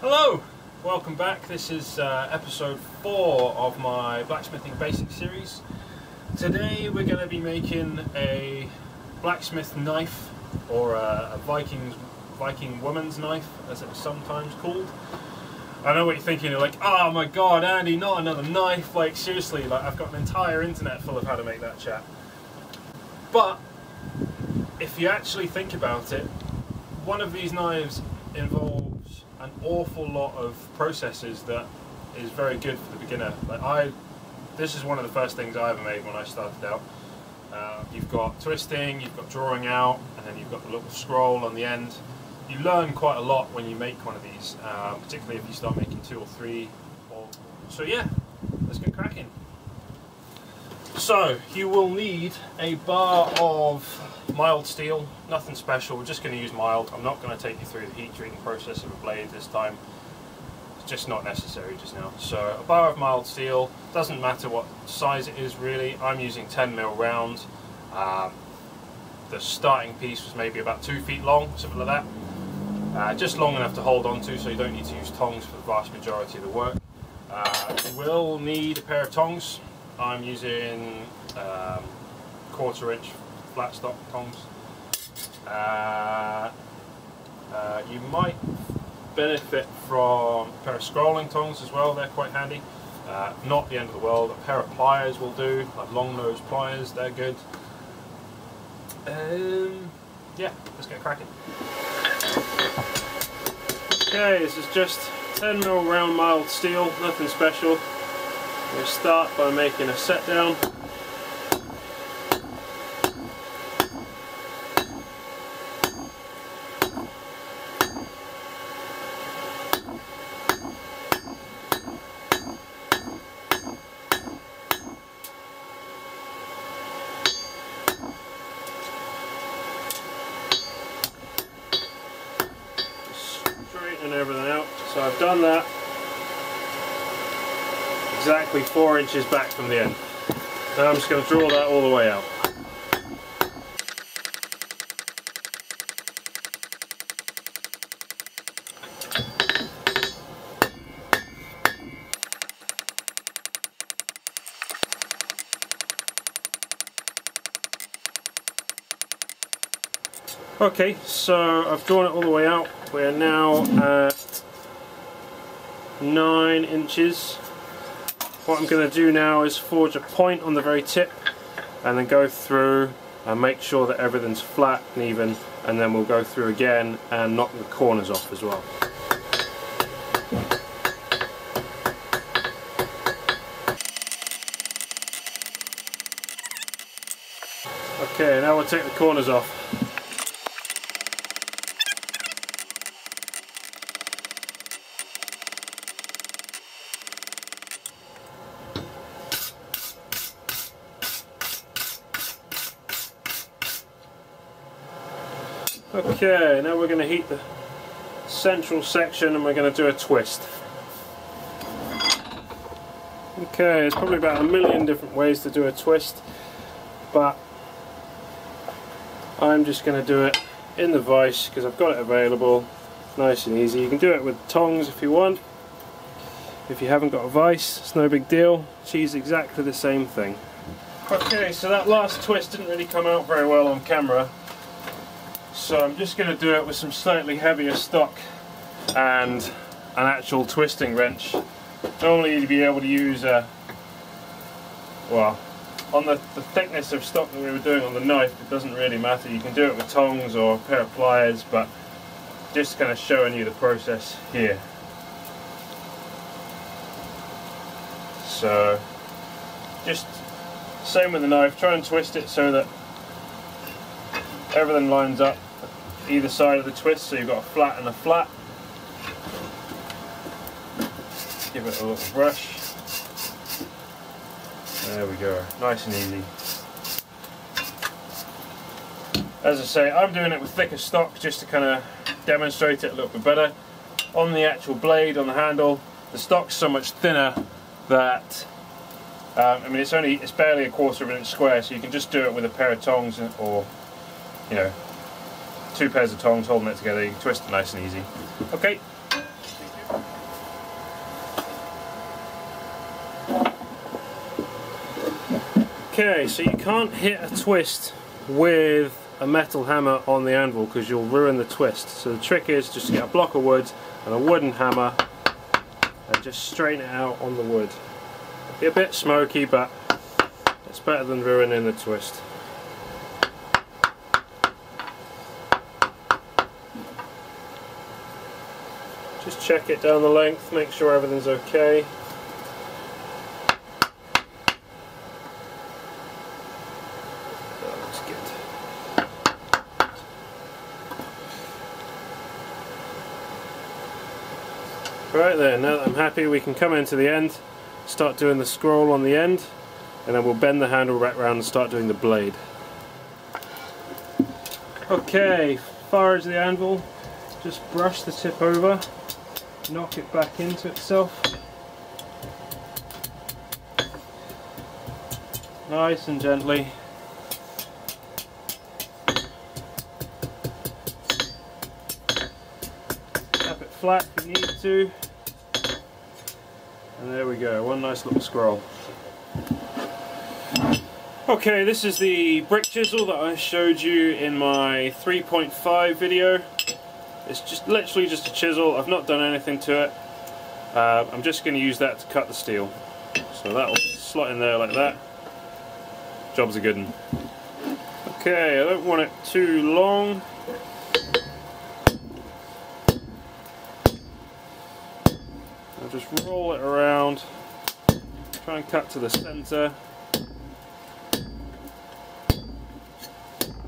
Hello! Welcome back. This is episode 4 of my Blacksmithing Basics series. Today we're going to be making a blacksmith knife, or a Viking Woman's knife, as it's sometimes called. I know what you're thinking, you're like, oh my god, Andy, not another knife, like seriously, like I've got an entire internet full of how to make that chat. But, if you actually think about it, one of these knives involves an awful lot of processes that is very good for the beginner. Like this is one of the first things I ever made when I started out. You've got twisting, you've got drawing out, and then you've got the little scroll on the end. You learn quite a lot when you make one of these, particularly if you start making 2 or 3. So yeah, let's get cracking. So you will need a bar of mild steel, nothing special, we're just going to use mild. I'm not going to take you through the heat treating process of a blade this time, it's just not necessary just now. So a bar of mild steel, doesn't matter what size it is really. I'm using 10mm round. The starting piece was maybe about 2 feet long, something like that. Just long enough to hold on to, so you don't need to use tongs for the vast majority of the work. You will need a pair of tongs. I'm using 1/4 inch flat stock tongs. You might benefit from a pair of scrolling tongs as well, they're quite handy. Not the end of the world. A pair of pliers will do, like long nose pliers, they're good. Yeah, let's get cracking. Okay, this is just 10mm round mild steel, nothing special. I'm going to start by making a set down. Straighten everything out. So I've done that exactly 4 inches back from the end. Now I'm just going to draw that all the way out. Okay, so I've drawn it all the way out. We're now at 9 inches. What I'm going to do now is forge a point on the very tip and then go through and make sure that everything's flat and even, and then we'll go through again and knock the corners off as well. Okay, now we'll take the corners off. Okay, now we're going to heat the central section and we're going to do a twist. Okay, there's probably about 1,000,000 different ways to do a twist, but I'm just going to do it in the vise because I've got it available, nice and easy. You can do it with tongs if you want. If you haven't got a vise, it's no big deal. She's exactly the same thing. Okay, so that last twist didn't really come out very well on camera. So I'm just going to do it with some slightly heavier stock and an actual twisting wrench. Normally you'd be able to use well, on the thickness of stock that we were doing on the knife, it doesn't really matter. You can do it with tongs or a pair of pliers, but just kind of showing you the process here. So just same with the knife, try and twist it so that everything lines up either side of the twist, so you've got a flat and a flat. Give it a little brush. There we go, nice and easy. As I say, I'm doing it with thicker stock just to kind of demonstrate it a little bit better. On the actual blade, on the handle, the stock's so much thinner that I mean it's barely a 1/4 inch square, so you can just do it with a pair of tongs or, you know, 2 pairs of tongs holding it together. You can twist it nice and easy. Okay. Okay, so you can't hit a twist with a metal hammer on the anvil because you'll ruin the twist. So the trick is just to get a block of wood and a wooden hammer and just straighten it out on the wood. Be a bit smoky, but it's better than ruining the twist. Just check it down the length, make sure everything's okay. That looks good. Right then, now that I'm happy, we can come into the end, start doing the scroll on the end, and then we'll bend the handle right round and start doing the blade. Okay, far as the anvil, just brush the tip over, knock it back into itself. Nice and gently. Tap it flat if you need to. And there we go, one nice little scroll. Okay, this is the brick chisel that I showed you in my 3.5 video. It's just literally just a chisel. I've not done anything to it. I'm just going to use that to cut the steel. So that will slot in there like that. Job's a good one. Okay, I don't want it too long. I'll just roll it around. Try and cut to the center.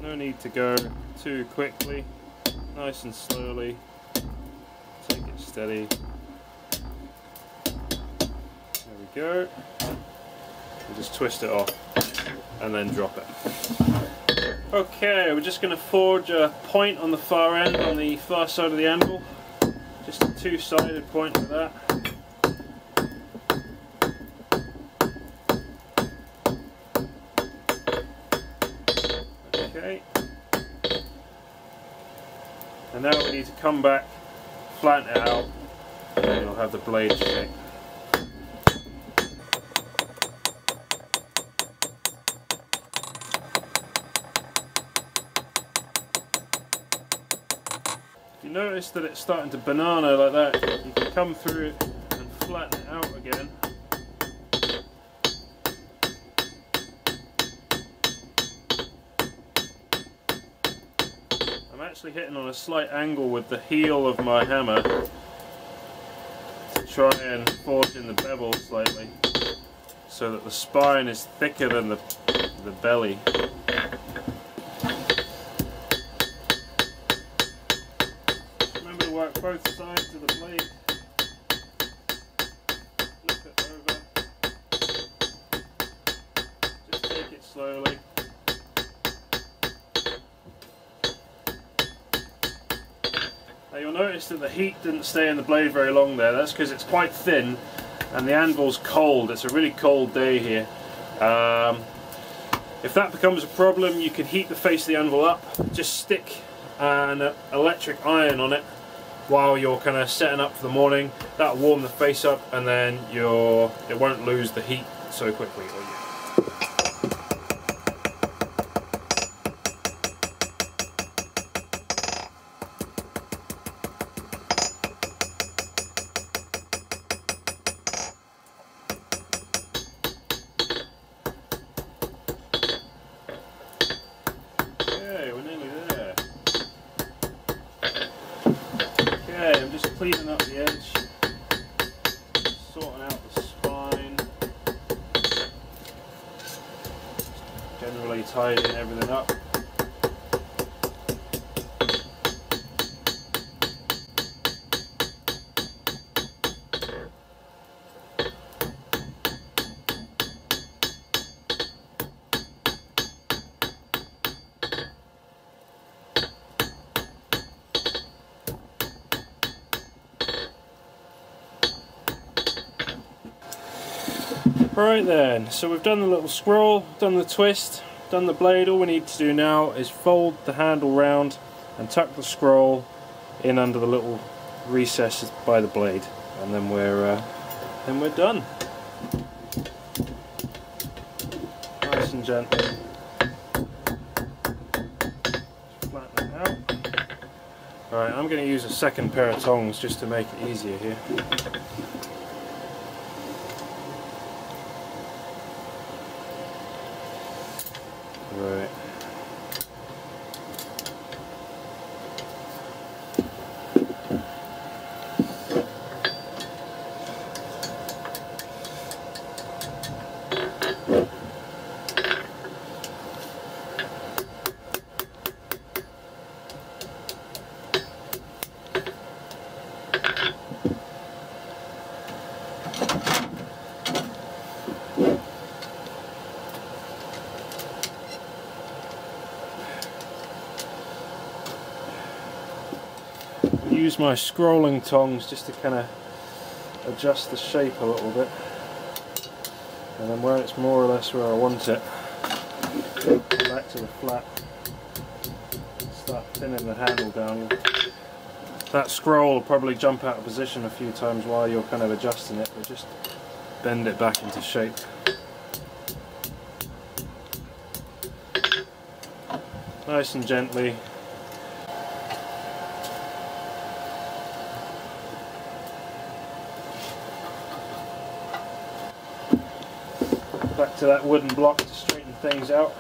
No need to go too quickly. Nice and slowly, take it steady. There we go. And just twist it off and then drop it. Okay, we're just going to forge a point on the far end, on the far side of the anvil. Just a two-sided point like that. Okay. And now we need to come back, flatten it out, and then you'll have the blade shape. If you notice that it's starting to banana like that, you can come through it and flatten it out again. I'm actually hitting on a slight angle with the heel of my hammer to try and forge in the bevel slightly so that the spine is thicker than the belly. Remember to work both sides of the blade. Flip it over. Just take it slowly. Now you'll notice that the heat didn't stay in the blade very long there. That's because it's quite thin and the anvil's cold. It's a really cold day here. If that becomes a problem, you can heat the face of the anvil up. Just stick an electric iron on it while you're kind of setting up for the morning. That'll warm the face up and then it won't lose the heat so quickly. Okay, I'm just cleaning up the edge, sorting out the spine, generally tidying everything up. Right then, so we've done the little scroll, done the twist, done the blade. All we need to do now is fold the handle round and tuck the scroll in under the little recesses by the blade, and then we're done. Nice and gently. Flatten it out. Alright, I'm going to use a second pair of tongs just to make it easier here. Right. Use my scrolling tongs just to kind of adjust the shape a little bit, and then when it's more or less where I want it, come back to the flat, start pinning the handle down. That scroll will probably jump out of position a few times while you're kind of adjusting it, but just bend it back into shape. Nice and gently. Back to that wooden block to straighten things out.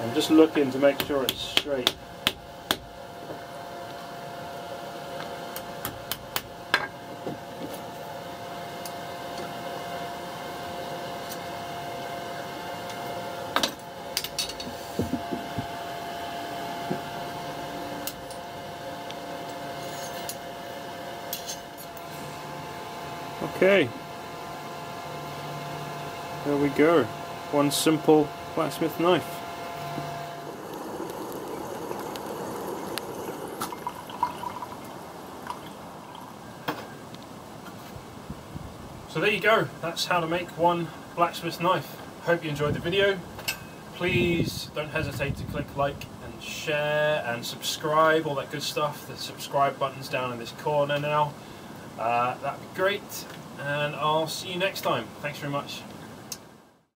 I'm just looking to make sure it's straight. Okay, there we go. One simple blacksmith knife. So there you go, that's how to make one blacksmith knife. Hope you enjoyed the video. Please don't hesitate to click like and share and subscribe, all that good stuff. The subscribe button's down in this corner now. That'd be great, and I'll see you next time. Thanks very much.